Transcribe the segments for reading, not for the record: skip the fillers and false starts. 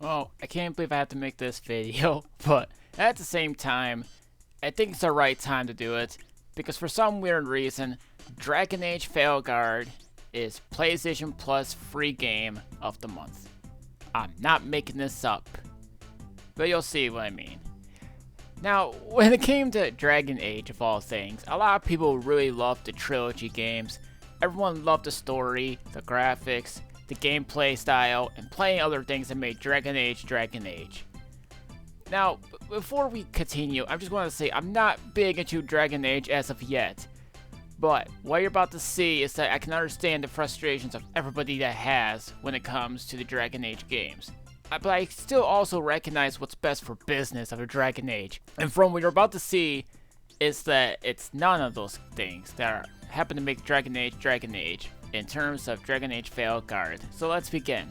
Well, I can't believe I have to make this video, but at the same time, I think it's the right time to do it, because for some weird reason, Dragon Age Veilguard is PlayStation Plus free game of the month. I'm not making this up, but you'll see what I mean. Now, when it came to Dragon Age of all things, a lot of people really loved the trilogy games. Everyone loved the story, the graphics, the gameplay style, and playing other things that made Dragon Age Dragon Age. Now, before we continue, I just want to say I'm not big into Dragon Age as of yet. But what you're about to see is that I can understand the frustrations of everybody that has when it comes to the Dragon Age games. But I still also recognize what's best for business of a Dragon Age. And from what you're about to see is that it's none of those things that happen to make Dragon Age in terms of Dragon Age Veilguard. So let's begin.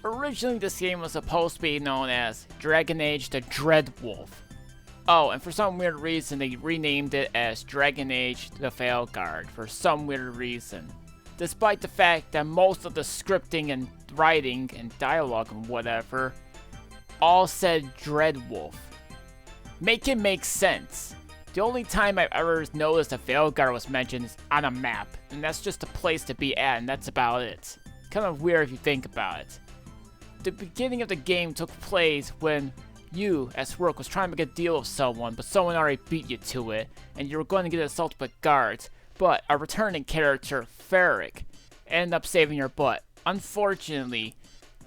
Originally this game was supposed to be known as Dragon Age the Dreadwolf. Oh, and for some weird reason they renamed it as Dragon Age the Veilguard for some weird reason. Despite the fact that most of the scripting and writing and dialogue and whatever all said Dreadwolf. Make it make sense. The only time I've ever noticed that Veilguard was mentioned is on a map, and that's just a place to be at, and that's about it. Kind of weird if you think about it. The beginning of the game took place when you, as Rook, was trying to make a deal with someone, but someone already beat you to it, and you were going to get assaulted by guards, but a returning character, Ferric, ended up saving your butt. Unfortunately,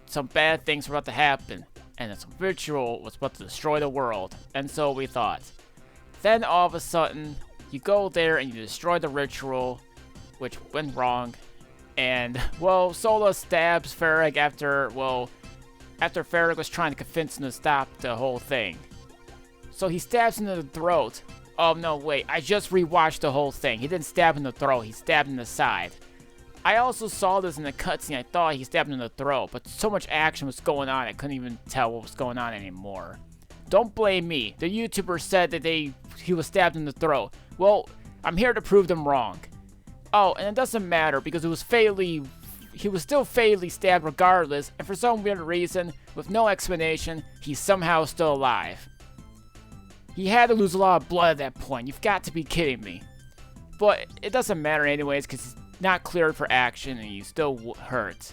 some bad things were about to happen, and this ritual was about to destroy the world, and so we thought. Then all of a sudden, you go there and you destroy the ritual, which went wrong, and, well, Sola stabs Ferric after Ferric was trying to convince him to stop the whole thing. So he stabs him in the throat. Oh no, wait, I just rewatched the whole thing. He didn't stab him in the throat, he stabbed him in the side. I also saw this in the cutscene. I thought he stabbed him in the throat, but so much action was going on, I couldn't even tell what was going on anymore. Don't blame me. The YouTuber said that he was stabbed in the throat. Well, I'm here to prove them wrong. Oh, and it doesn't matter because he was still fatally stabbed regardless, and for some weird reason, with no explanation, he's somehow still alive. He had to lose a lot of blood at that point. You've got to be kidding me. But it doesn't matter anyways because he's not cleared for action and he's still hurt.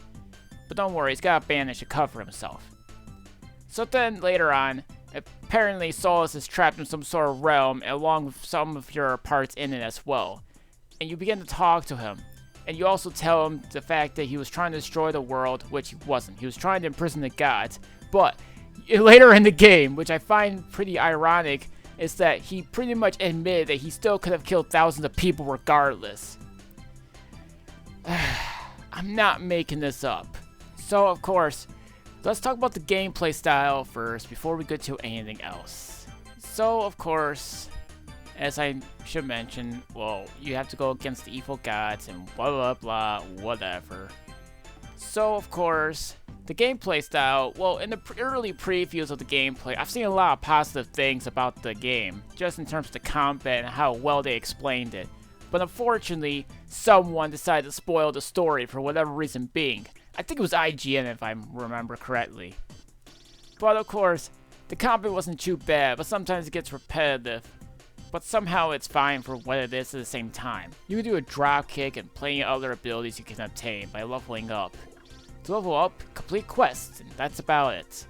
But don't worry, he's got a bandage to cover himself. So then later on, apparently Solus is trapped in some sort of realm along with some of your parts in it as well. And you begin to talk to him. And you also tell him the fact that he was trying to destroy the world, which he wasn't. He was trying to imprison the gods. But later in the game, which I find pretty ironic, is that he pretty much admitted that he still could have killed thousands of people regardless. I'm not making this up. So, of course, let's talk about the gameplay style first before we get to anything else. So, of course, as I should mention, well, you have to go against the evil gods and blah blah blah, whatever. So, of course, the gameplay style, well, in the early previews of the gameplay, I've seen a lot of positive things about the game, just in terms of the combat and how well they explained it. But unfortunately, someone decided to spoil the story for whatever reason being. I think it was IGN if I remember correctly. But of course, the combat wasn't too bad, but sometimes it gets repetitive. But somehow it's fine for what it is at the same time. You can do a drop kick and plenty of other abilities you can obtain by leveling up. To level up, complete quests, and that's about it.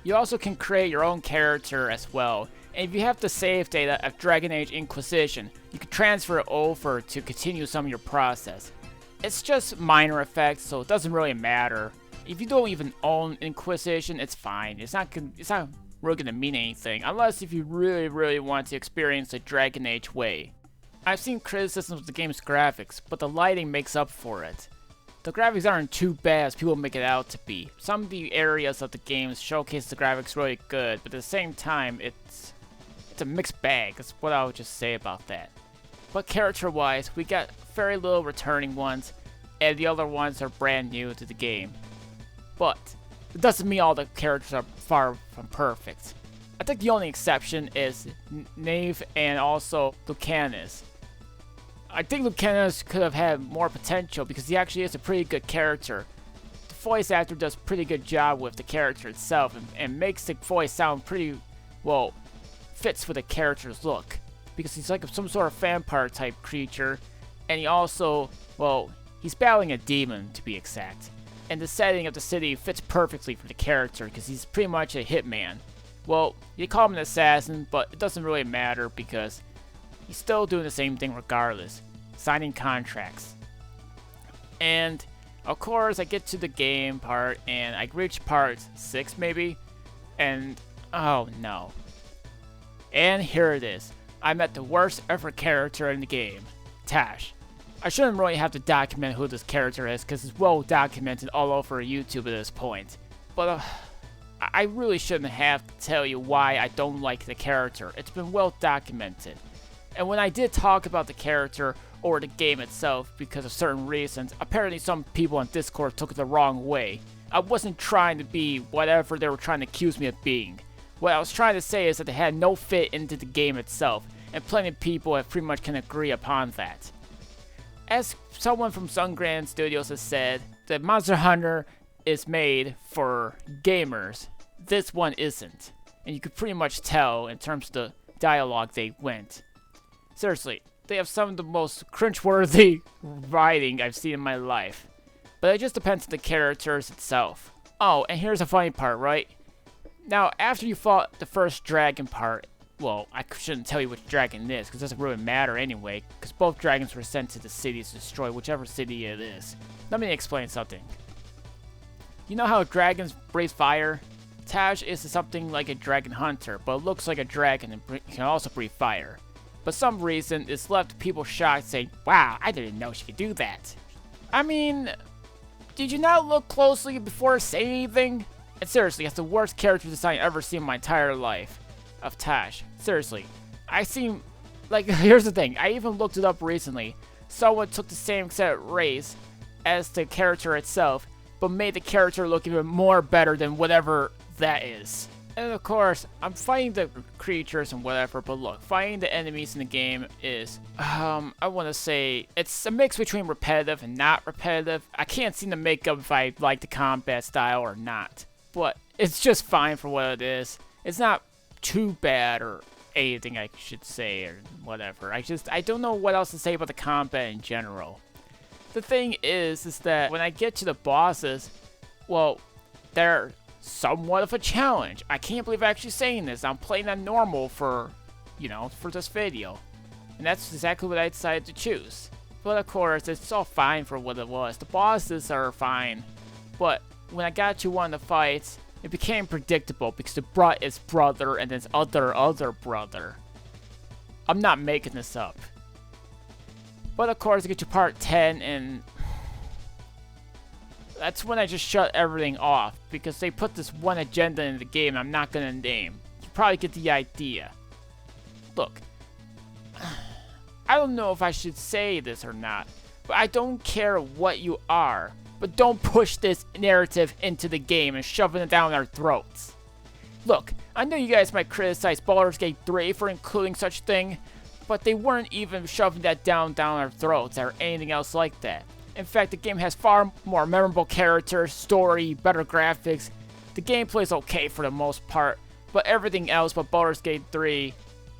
You also can create your own character as well, and if you have the save data of Dragon Age Inquisition, you can transfer it over to continue some of your process. It's just minor effects, so it doesn't really matter. If you don't even own Inquisition, it's fine. It's not really gonna mean anything, unless if you really want to experience the Dragon Age way. I've seen criticisms of the game's graphics, but the lighting makes up for it. The graphics aren't too bad as people make it out to be. Some of the areas of the game showcase the graphics really good, but at the same time, it's a mixed bag. That's what I would just say about that. But character-wise, we got very little returning ones, and the other ones are brand new to the game. But it doesn't mean all the characters are far from perfect. I think the only exception is Nave and also Lucanus. I think Lucanus could have had more potential because he actually is a pretty good character. voice actor does a pretty good job with the character itself and makes the voice sound pretty, well, fits with the character's look. Because he's like some sort of vampire type creature, and he also, well, he's battling a demon to be exact. And the setting of the city fits perfectly for the character because he's pretty much a hitman. Well, you call him an assassin, but it doesn't really matter because he's still doing the same thing regardless, signing contracts. And of course, I get to the game part, and I reach part 6 maybe, and oh no. And here it is. I met the worst ever character in the game, Tash. I shouldn't really have to document who this character is because it's well documented all over YouTube at this point. But I really shouldn't have to tell you why I don't like the character. It's been well documented. And when I did talk about the character or the game itself because of certain reasons, apparently some people on Discord took it the wrong way. I wasn't trying to be whatever they were trying to accuse me of being. What I was trying to say is that they had no fit into the game itself, and plenty of people have pretty much can agree upon that. As someone from Sungrand Studios has said, that Monster Hunter is made for gamers. This one isn't. And you could pretty much tell in terms of the dialogue they went. Seriously, they have some of the most cringeworthy writing I've seen in my life. But it just depends on the characters itself. Oh, and here's the funny part, right? Now, after you fought the first dragon part, well, I shouldn't tell you which dragon it is, because it doesn't really matter anyway, because both dragons were sent to the city to destroy whichever city it is. Let me explain something. You know how dragons breathe fire? Taj is something like a dragon hunter, but it looks like a dragon and can also breathe fire. But some reason, it's left people shocked saying, wow, I didn't know she could do that. I mean, did you not look closely before saying anything? And seriously, that's the worst character design I've ever seen in my entire life. Of Tash. Seriously. I seem like, here's the thing, I even looked it up recently. Someone took the same exact race as the character itself, but made the character look even more better than whatever that is. And of course, I'm fighting the creatures and whatever, but look, fighting the enemies in the game is, I want to say, it's a mix between repetitive and not repetitive. I can't seem to make up if I like the combat style or not. But it's just fine for what it is. It's not too bad or anything I should say or whatever. I don't know what else to say about the combat in general. The thing is that when I get to the bosses, well, they're somewhat of a challenge. I can't believe I'm actually saying this. I'm playing on normal for, for this video. And that's exactly what I decided to choose. But of course, it's all fine for what it was. The bosses are fine. But when I got to one of the fights, it became predictable because it brought its brother and its other brother. I'm not making this up. But of course, I get to part 10 and that's when I just shut everything off because they put this one agenda in the game I'm not gonna name. You probably get the idea. Look, I don't know if I should say this or not, but I don't care what you are. But don't push this narrative into the game and shoving it down our throats. Look, I know you guys might criticize Baldur's Gate 3 for including such thing, but they weren't even shoving that down our throats or anything else like that. In fact, the game has far more memorable characters, story, better graphics. The gameplay is okay for the most part, but everything else but Baldur's Gate 3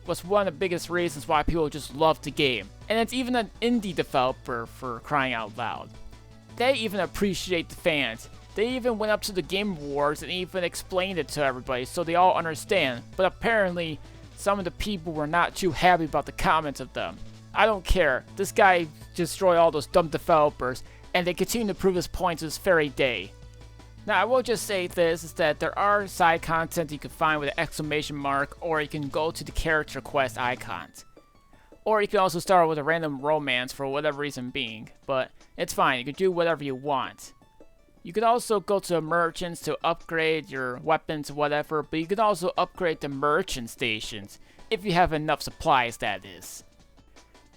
was one of the biggest reasons why people just loved the game. And it's even an indie developer for crying out loud. They even appreciate the fans. They even went up to the Game Awards and even explained it to everybody so they all understand. But apparently, some of the people were not too happy about the comments of them. I don't care. This guy destroyed all those dumb developers, and they continue to prove his point to this very day. Now, I will just say this, is that there are side content you can find with an exclamation mark, or you can go to the character quest icons. Or you can also start with a random romance for whatever reason being, but it's fine, you can do whatever you want. You can also go to the merchants to upgrade your weapons or whatever, but you can also upgrade the merchant stations, if you have enough supplies, that is.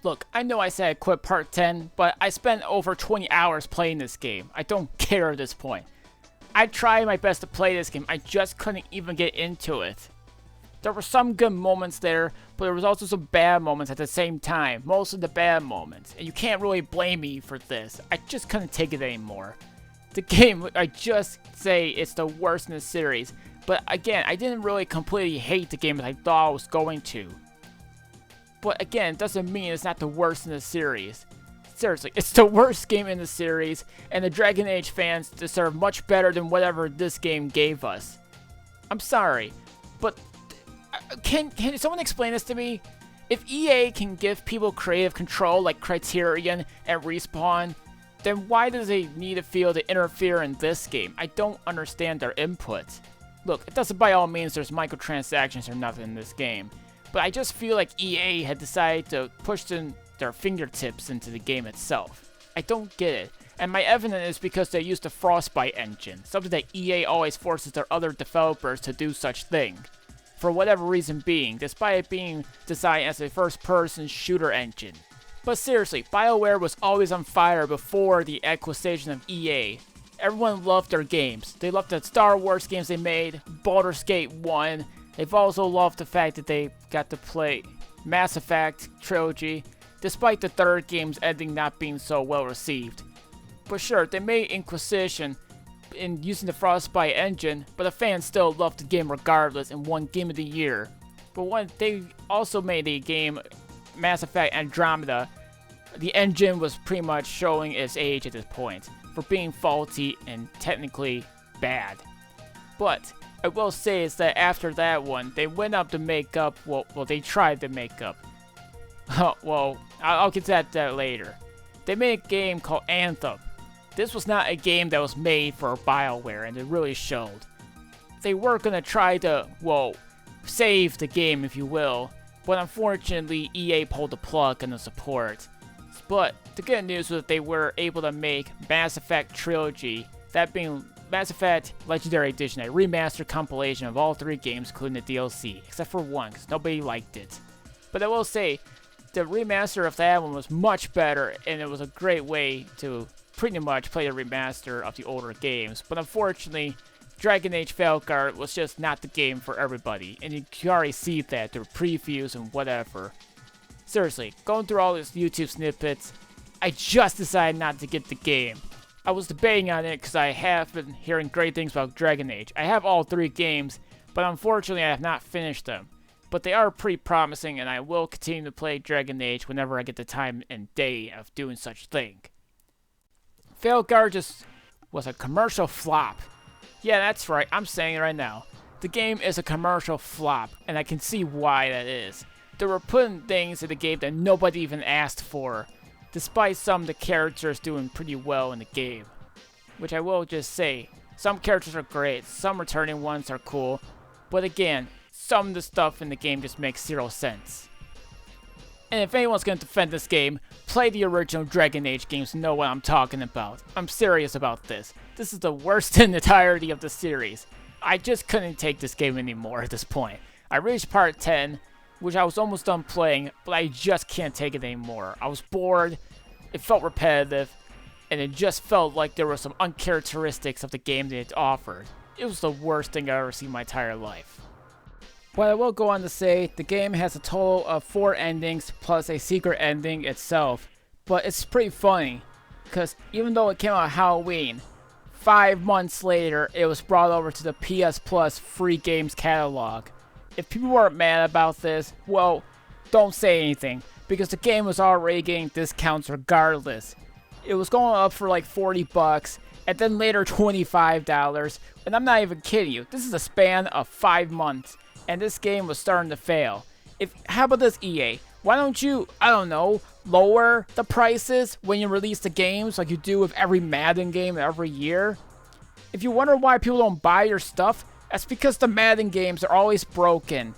Look, I know I said I quit part 10, but I spent over 20 hours playing this game. I don't care at this point. I tried my best to play this game, I just couldn't even get into it. There were some good moments there, but there was also some bad moments at the same time. Most of the bad moments. And you can't really blame me for this. I just couldn't take it anymore. The game, I just say it's the worst in the series. But again, I didn't really completely hate the game as I thought I was going to. But again, it doesn't mean it's not the worst in the series. Seriously, it's the worst game in the series, and the Dragon Age fans deserve much better than whatever this game gave us. I'm sorry, but can someone explain this to me? If EA can give people creative control like Criterion and Respawn, then why does they need to feel to interfere in this game? I don't understand their input. Look, it doesn't by all means there's microtransactions or nothing in this game, but I just feel like EA had decided to push their fingertips into the game itself. I don't get it. And my evidence is because they used the Frostbite engine, something that EA always forces their other developers to do such thing. For whatever reason being, despite it being designed as a first-person shooter engine. But seriously, BioWare was always on fire before the acquisition of EA. Everyone loved their games. They loved the Star Wars games they made, Baldur's Gate 1. They've also loved the fact that they got to play Mass Effect trilogy, despite the third game's ending not being so well received. But sure, they made Inquisition in using the Frostbite engine, but the fans still loved the game regardless and won Game of the Year. But when they also made the game Mass Effect Andromeda, the engine was pretty much showing its age at this point, for being faulty and technically bad. But I will say is that after that one, they went up to make up, well they tried to make up. Well, I'll get to that later. They made a game called Anthem. This was not a game that was made for BioWare, and it really showed. They were gonna try to, well, save the game, if you will, but unfortunately EA pulled the plug on the support. But the good news was that they were able to make Mass Effect Trilogy, that being Mass Effect Legendary Edition, a remastered compilation of all 3 games including the DLC, except for one, because nobody liked it. But I will say, the remaster of that one was much better, and it was a great way to pretty much play the remaster of the older games. But unfortunately, Dragon Age Veilguard was just not the game for everybody, and you can already see that through previews and whatever. Seriously, going through all these YouTube snippets, I just decided not to get the game. I was debating on it because I have been hearing great things about Dragon Age. I have all 3 games, but unfortunately I have not finished them. But they are pretty promising, and I will continue to play Dragon Age whenever I get the time and day of doing such thing. Veilguard just was a commercial flop. Yeah, that's right, I'm saying it right now. The game is a commercial flop, and I can see why that is. They were putting things in the game that nobody even asked for, despite some of the characters doing pretty well in the game. Which I will just say, some characters are great, some returning ones are cool, but again, some of the stuff in the game just makes 0 sense. And if anyone's going to defend this game, play the original Dragon Age games to know what I'm talking about. I'm serious about this. This is the worst in the entirety of the series. I just couldn't take this game anymore at this point. I reached part 10, which I was almost done playing, but I just can't take it anymore. I was bored, it felt repetitive, and it just felt like there were some uncharacteristics of the game that it offered. It was the worst thing I've ever seen in my entire life. But I will go on to say, the game has a total of 4 endings plus a secret ending itself. But it's pretty funny, because even though it came out Halloween, 5 months later it was brought over to the PS Plus free games catalog. If people weren't mad about this, well, don't say anything, because the game was already getting discounts regardless. It was going up for like $40, and then later $25, and I'm not even kidding you, this is a span of 5 months. And this game was starting to fail. How about this, EA? Why don't you, I don't know, lower the prices when you release the games like you do with every Madden game every year? If you wonder why people don't buy your stuff, that's because the Madden games are always broken.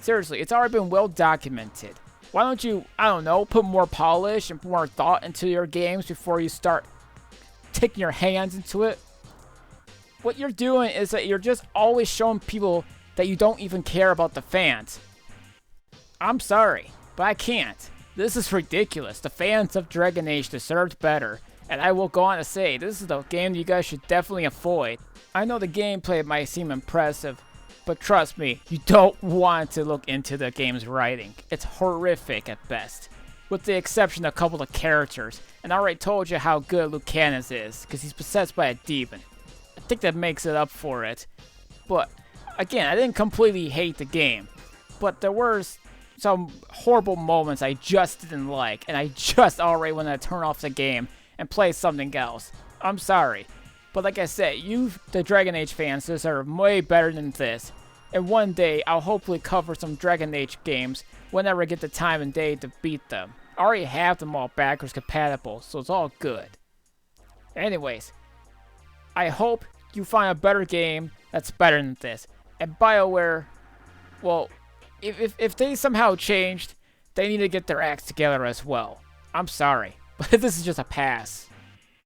Seriously, it's already been well documented. Why don't you, I don't know, put more polish and more thought into your games before you start taking your hands into it? What you're doing is that you're just always showing people that you don't even care about the fans. I'm sorry, but I can't. This is ridiculous. The fans of Dragon Age deserved better, and I will go on to say, this is the game you guys should definitely avoid. I know the gameplay might seem impressive, but trust me, you don't want to look into the game's writing. It's horrific at best. with the exception of a couple of characters. And I already told you how good Lucanus is, because he's possessed by a demon. I think that makes it up for it. But, again, I didn't completely hate the game. But there were some horrible moments I just didn't like, and I just already want to turn off the game and play something else. I'm sorry. But like I said, you, the Dragon Age fans, deserve way better than this. And one day, I'll hopefully cover some Dragon Age games whenever I get the time and day to beat them. I already have them all backwards compatible, so it's all good. Anyways, I hope you find a better game that's better than this. And BioWare, well, if they somehow changed, they need to get their acts together as well. I'm sorry, but this is just a pass.